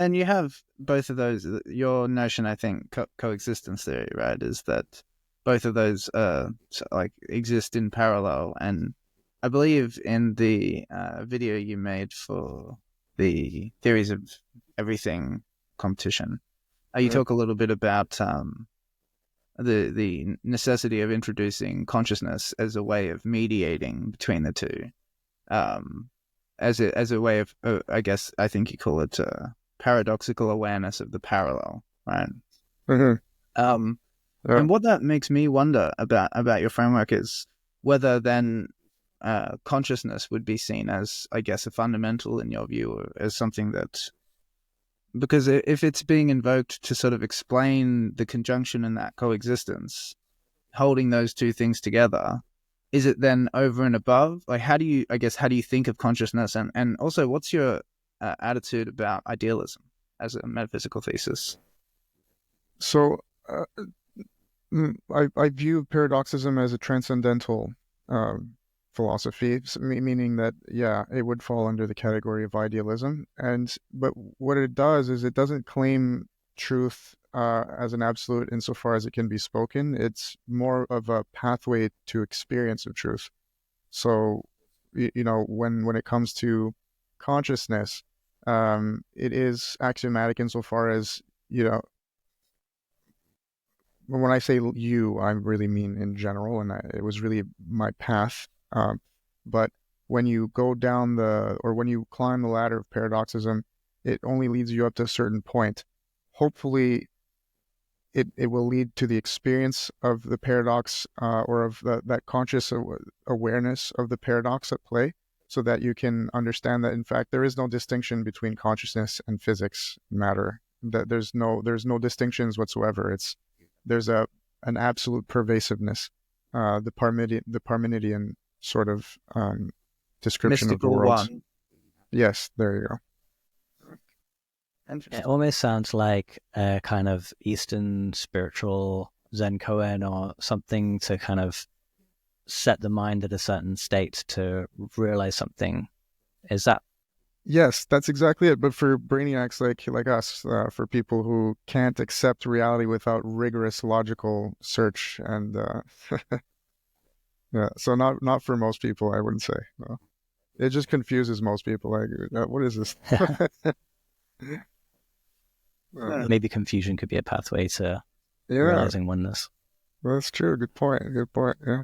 And you have both of those. Your notion, I think, coexistence theory, right, is that both of those like exist in parallel. And I believe in the video you made for the theories of everything competition, you Mm. talk a little bit about the necessity of introducing consciousness as a way of mediating between the two, um, as a way of, I guess I think you call it paradoxical awareness of the parallel, right? Mhm. Um, Yeah. and what that makes me wonder about your framework is whether then consciousness would be seen as, I guess, a fundamental in your view, or as something that, because if it's being invoked to sort of explain the conjunction in that coexistence, holding those two things together, is it then over and above? Like, how do you, I guess, how do you think of consciousness? And also, what's your attitude about idealism as a metaphysical thesis? So uh, I view paradoxism as a transcendental um, philosophy, meaning that, yeah, it would fall under the category of idealism. But what it does is it doesn't claim truth as an absolute insofar as it can be spoken. It's more of a pathway to experience of truth. So, when it comes to consciousness, it is axiomatic insofar as, you know, when I say you, I really mean in general, and it was really my path. But when you go down or when you climb the ladder of paradoxism, it only leads you up to a certain point. Hopefully, it will lead to the experience of the paradox, or of that conscious awareness of the paradox at play, so that you can understand that in fact there is no distinction between consciousness and physics matter. That there's no distinctions whatsoever. There's an absolute pervasiveness, the Parmenidean sort of description of the Mystical worlds. one. Yes, there you go. It Interesting. almost sounds like a kind of Eastern spiritual Zen koan or something to kind of set the mind at a certain state to realize something. Is that Yes, that's exactly it. But for brainiacs like us, for people who can't accept reality without rigorous logical search, and yeah, so not for most people, I wouldn't say. No. It just confuses most people. Like, what is this? Uh, Yeah. maybe confusion could be a pathway to yeah, realizing oneness? that's true. Good point. Good point. Yeah.